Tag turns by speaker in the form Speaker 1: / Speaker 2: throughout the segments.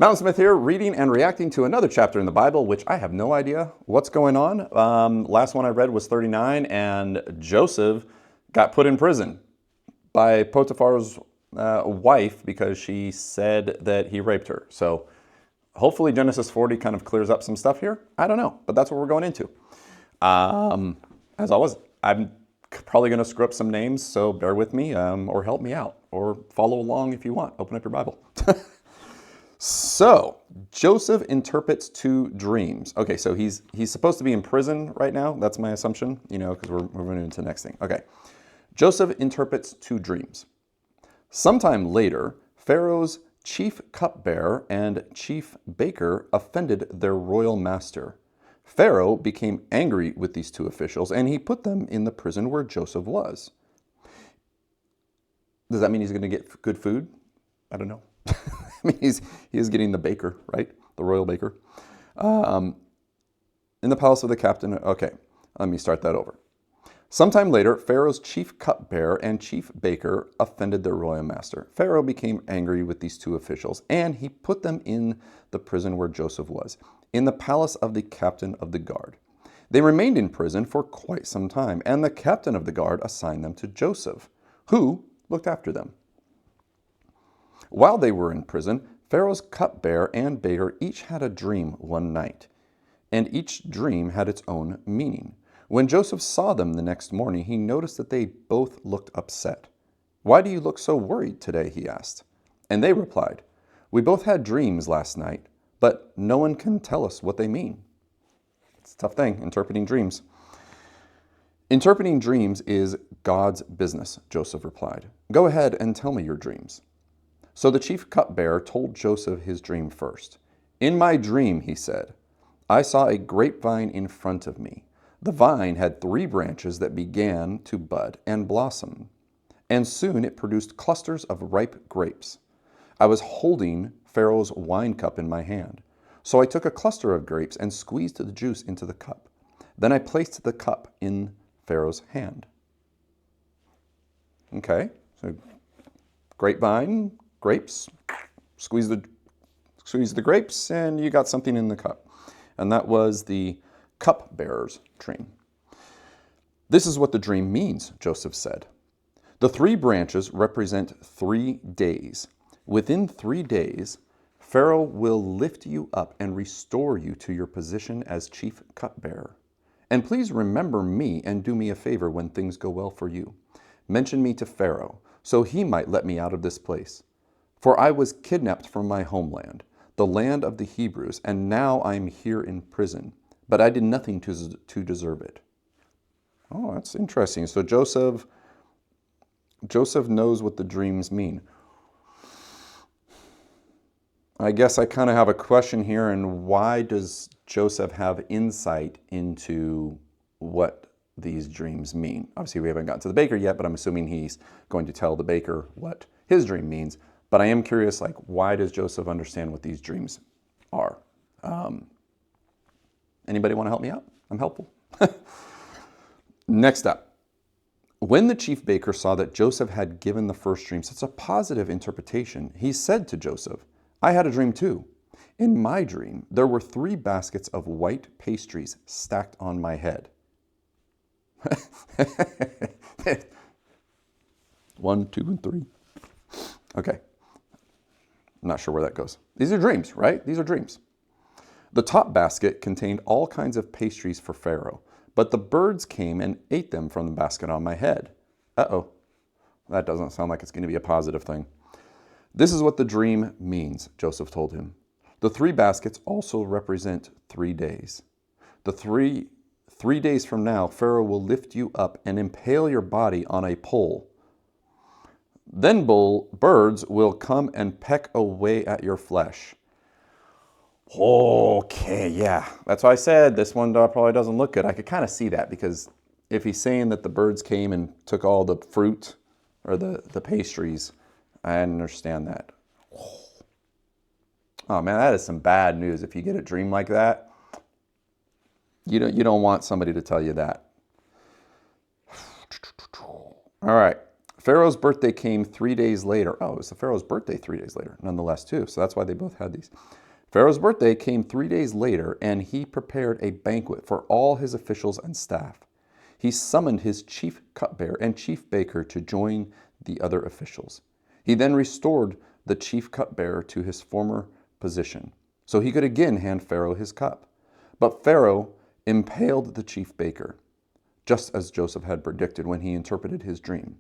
Speaker 1: Mountain Smith here, reading and reacting to another chapter in the Bible, which I have no idea what's going on. Last one I read was 39, and Joseph got put in prison by Potiphar's wife because she said that he raped her. So hopefully Genesis 40 kind of clears up some stuff here. I don't know, but that's what we're going into. As always, I'm probably going to screw up some names, so bear with me or help me out or follow along if you want. Open up your Bible. So, Joseph interprets two dreams. Okay, so he's supposed to be in prison right now. That's my assumption, because we're moving into the next thing. Okay, Joseph interprets two dreams. Sometime later, Pharaoh's chief cupbearer and chief baker offended their royal master. Pharaoh became angry with these two officials, and he put them in the prison where Joseph was. Does that mean he's going to get good food? I don't know. I mean, he is getting the baker, right? The royal baker. In the palace of the captain. Okay, let me start that over. Sometime later, Pharaoh's chief cupbearer and chief baker offended their royal master. Pharaoh became angry with these two officials, and he put them in the prison where Joseph was, in the palace of the captain of the guard. They remained in prison for quite some time, and the captain of the guard assigned them to Joseph, who looked after them. While they were in prison, Pharaoh's cupbearer and baker each had a dream one night, and each dream had its own meaning. When Joseph saw them the next morning, he noticed that they both looked upset. "Why do you look so worried today?" he asked. And they replied, "We both had dreams last night, but no one can tell us what they mean." It's a tough thing, interpreting dreams. "Interpreting dreams is God's business," Joseph replied. "Go ahead and tell me your dreams." So the chief cupbearer told Joseph his dream first. "In my dream," he said, "I saw a grapevine in front of me. The vine had 3 branches that began to bud and blossom, and soon it produced clusters of ripe grapes. I was holding Pharaoh's wine cup in my hand. So I took a cluster of grapes and squeezed the juice into the cup. Then I placed the cup in Pharaoh's hand." Okay, so grapevine, grapes, squeeze the grapes, and you got something in the cup. And that was the cupbearer's dream. "This is what the dream means," Joseph said. "The 3 branches represent 3 days. Within 3 days, Pharaoh will lift you up and restore you to your position as chief cupbearer. And please remember me and do me a favor when things go well for you. Mention me to Pharaoh, so he might let me out of this place. For I was kidnapped from my homeland, the land of the Hebrews, and now I am here in prison. But I did nothing to deserve it." Oh, that's interesting. So Joseph knows what the dreams mean. I guess I kind of have a question here, and why does Joseph have insight into what these dreams mean? Obviously, we haven't gotten to the baker yet, but I'm assuming he's going to tell the baker what his dream means. But I am curious, why does Joseph understand what these dreams are? Anybody want to help me out? I'm helpful. Next up. When the chief baker saw that Joseph had given the first dream such a positive interpretation, he said to Joseph, "I had a dream too. In my dream, there were 3 baskets of white pastries stacked on my head." 1, 2, and 3. Okay. I'm not sure where that goes. These are dreams, right? These are dreams. "The top basket contained all kinds of pastries for Pharaoh, but the birds came and ate them from the basket on my head." Uh-oh. That doesn't sound like it's going to be a positive thing. "This is what the dream means," Joseph told him. "The 3 baskets also represent 3 days. The three days from now, Pharaoh will lift you up and impale your body on a pole. Then birds will come and peck away at your flesh." Okay, yeah. That's why I said this one probably doesn't look good. I could kind of see that, because if he's saying that the birds came and took all the fruit or the pastries, I understand that. Oh man, that is some bad news if you get a dream like that. You don't want somebody to tell you that. All right. Pharaoh's birthday came 3 days later. Oh, it was the Pharaoh's birthday 3 days later, nonetheless, too. So that's why they both had these. Pharaoh's birthday came 3 days later, and he prepared a banquet for all his officials and staff. He summoned his chief cupbearer and chief baker to join the other officials. He then restored the chief cupbearer to his former position, so he could again hand Pharaoh his cup. But Pharaoh impaled the chief baker, just as Joseph had predicted when he interpreted his dream.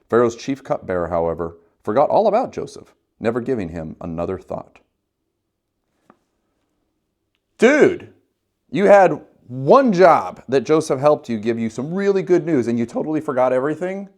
Speaker 1: Pharaoh's chief cupbearer, however, forgot all about Joseph, never giving him another thought. Dude, you had one job that Joseph helped you give you some really good news, and you totally forgot everything?